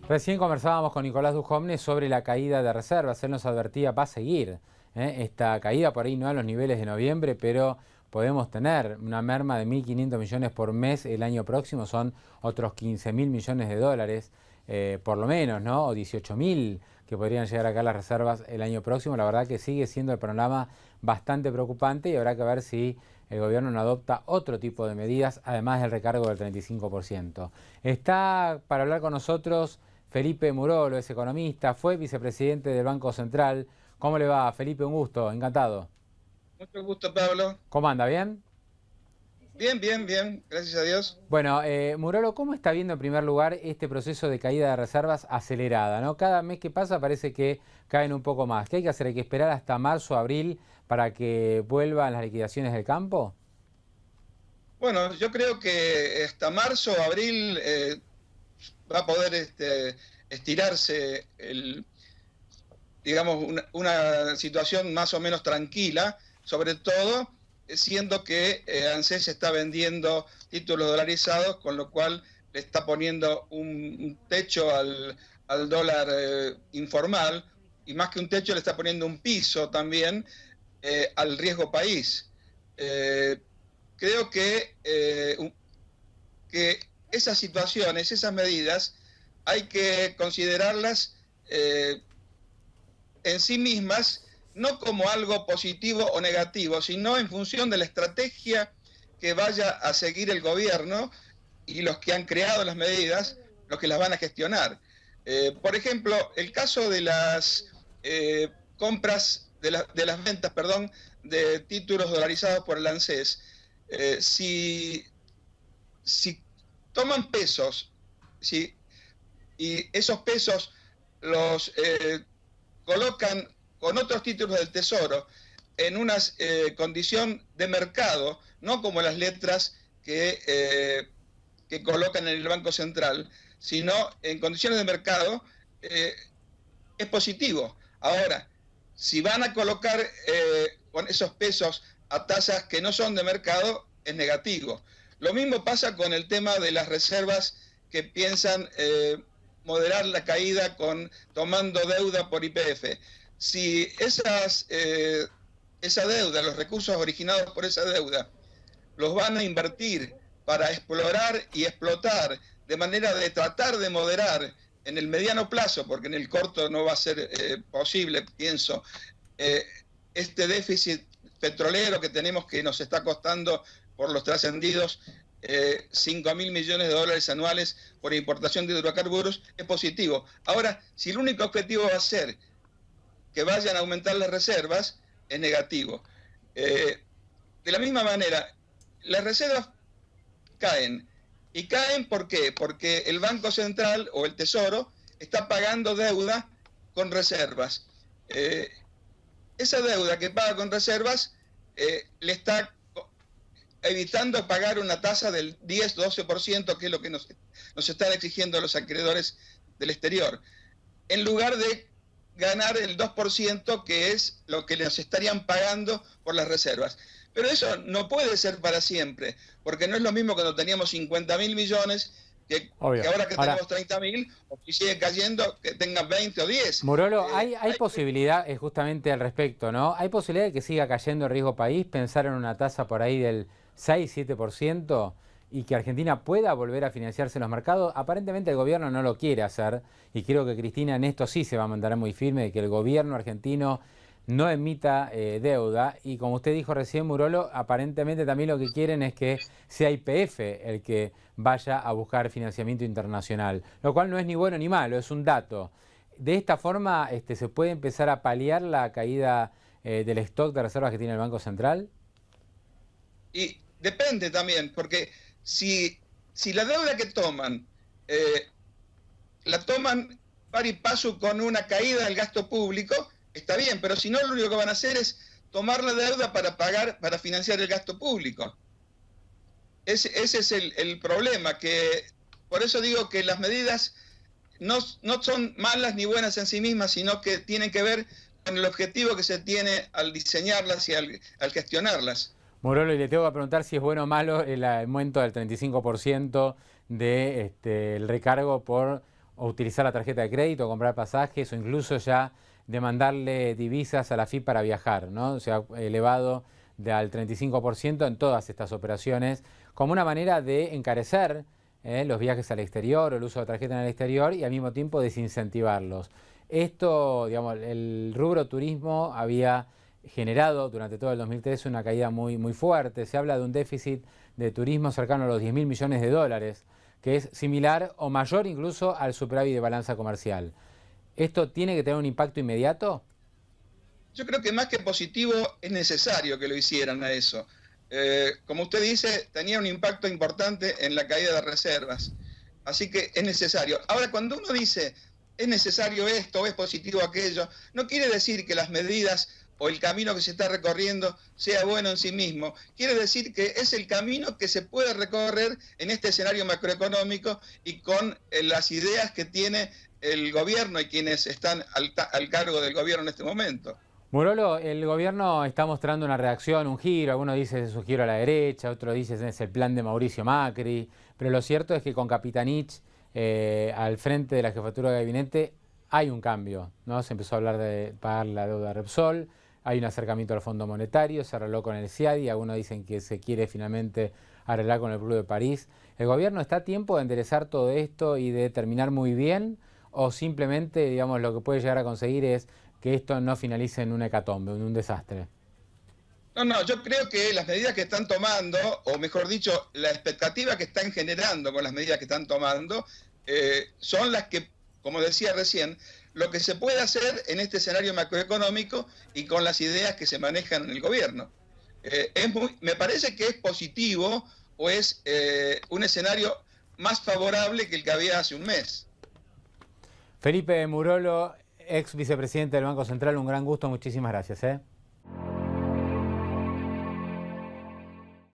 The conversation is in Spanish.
Recién conversábamos con Nicolás Dujovne sobre la caída de reservas. Él nos advertía, va a seguir esta caída, por ahí no a los niveles de noviembre, pero podemos tener una merma de 1.500 millones por mes el año próximo, son otros 15.000 millones de dólares, por lo menos, ¿no? O 18.000 que podrían llegar acá las reservas el año próximo. La verdad que sigue siendo el panorama bastante preocupante y habrá que ver si el gobierno no adopta otro tipo de medidas, además del recargo del 35%. Está para hablar con nosotros Felipe Murolo, es economista, fue vicepresidente del Banco Central. ¿Cómo le va, Felipe? Un gusto, encantado. Mucho gusto, Pablo. ¿Cómo anda? ¿Bien? Bien, bien, bien, gracias a Dios. Bueno, Murolo, ¿cómo está viendo en primer lugar este proceso de caída de reservas acelerada, ¿no? Cada mes que pasa parece que caen un poco más. ¿Qué hay que hacer? ¿Hay que esperar hasta marzo o abril para que vuelvan las liquidaciones del campo? Bueno, yo creo que hasta marzo o abril va a poder estirarse digamos, una situación más o menos tranquila, sobre todo siendo que ANSES está vendiendo títulos dolarizados, con lo cual le está poniendo un techo al dólar informal, y más que un techo le está poniendo un piso también al riesgo país. Eh, Creo que esas situaciones, esas medidas, hay que considerarlas en sí mismas, no como algo positivo o negativo, sino en función de la estrategia que vaya a seguir el gobierno y los que han creado las medidas, los que las van a gestionar. Por ejemplo, el caso de las compras, de las ventas, perdón, de títulos dolarizados por el ANSES. Si toman pesos, si, y esos pesos los colocan con otros títulos del Tesoro en una condición de mercado, no como las letras que colocan en el Banco Central, sino en condiciones de mercado, es positivo. Ahora, si van a colocar con esos pesos a tasas que no son de mercado, es negativo. Lo mismo pasa con el tema de las reservas que piensan moderar la caída tomando deuda por YPF. Si esa deuda, los recursos originados por esa deuda, los van a invertir para explorar y explotar de manera de tratar de moderar en el mediano plazo, porque en el corto no va a ser posible, pienso, eh, este déficit petrolero que tenemos, que nos está costando por los trascendidos 5.000 millones de dólares anuales por importación de hidrocarburos, es positivo. Ahora, si el único objetivo va a ser que vayan a aumentar las reservas, es negativo. De la misma manera, las reservas caen. ¿Y caen por qué? Porque el Banco Central o el Tesoro está pagando deuda con reservas. Esa deuda que paga con reservas le está evitando pagar una tasa del 10-12%, que es lo que nos están exigiendo los acreedores del exterior, en lugar de ganar el 2%, que es lo que nos estarían pagando por las reservas. Pero eso no puede ser para siempre, porque no es lo mismo cuando teníamos 50.000 millones que Obvio. ahora que Ahora, tenemos 30.000, o si sigue cayendo, que tengan 20 o 10. Murolo, hay posibilidad, justamente al respecto, ¿no? ¿Hay posibilidad de que siga cayendo el riesgo país, pensar en una tasa por ahí del 6-7% y que Argentina pueda volver a financiarse en los mercados? Aparentemente el gobierno no lo quiere hacer y creo que Cristina en esto sí se va a mantener muy firme, de que el gobierno argentino no emita deuda y como usted dijo recién, Murolo, aparentemente también lo que quieren es que sea YPF el que vaya a buscar financiamiento internacional, lo cual no es ni bueno ni malo, es un dato. De esta forma, ¿se puede empezar a paliar la caída del stock de reservas que tiene el Banco Central? Y depende también, porque si la deuda que toman eh, la toman par y paso con una caída del gasto público, está bien, pero si no, lo único que van a hacer es tomar la deuda para pagar, para financiar el gasto público. Ese es el problema, que por eso digo que las medidas no son malas ni buenas en sí mismas, sino que tienen que ver con el objetivo que se tiene al diseñarlas y al gestionarlas. Murolo, y le tengo que preguntar si es bueno o malo el aumento del 35% del recargo por o utilizar la tarjeta de crédito, comprar pasajes o incluso ya demandarle divisas a la AFIP para viajar, ¿no? Se ha elevado al 35% en todas estas operaciones, como una manera de encarecer los viajes al exterior o el uso de tarjeta en el exterior y al mismo tiempo desincentivarlos. Esto, digamos, el rubro turismo había generado durante todo el 2013 una caída muy fuerte. Se habla de un déficit de turismo cercano a los 10.000 millones de dólares, que es similar o mayor incluso al superávit de balanza comercial. ¿Esto tiene que tener un impacto inmediato? Yo creo que más que positivo es necesario que lo hicieran a eso. Como usted dice, tenía un impacto importante en la caída de reservas. Así que es necesario. Ahora, cuando uno dice es necesario esto, es positivo aquello, no quiere decir que las medidas o el camino que se está recorriendo sea bueno en sí mismo. Quiere decir que es el camino que se puede recorrer en este escenario macroeconómico y con las ideas que tiene el gobierno y quienes están al cargo del gobierno en este momento. Murolo, el gobierno está mostrando una reacción, un giro, algunos dicen es un giro a la derecha, otros dicen es el plan de Mauricio Macri, pero lo cierto es que con Capitanich al frente de la jefatura de gabinete hay un cambio, ¿no? Se empezó a hablar de pagar la deuda de Repsol, hay un acercamiento al Fondo Monetario, se arregló con el CIADI, algunos dicen que se quiere finalmente arreglar con el Club de París. ¿El gobierno está a tiempo de enderezar todo esto y de terminar muy bien? ¿O simplemente, digamos, lo que puede llegar a conseguir es que esto no finalice en una hecatombe, en un desastre? No, yo creo que las medidas que están tomando, o mejor dicho, la expectativa que están generando con las medidas que están tomando, son las que, como decía recién, lo que se puede hacer en este escenario macroeconómico y con las ideas que se manejan en el gobierno. Me parece que es positivo o es un escenario más favorable que el que había hace un mes. Felipe Murolo, ex vicepresidente del Banco Central, un gran gusto, muchísimas gracias.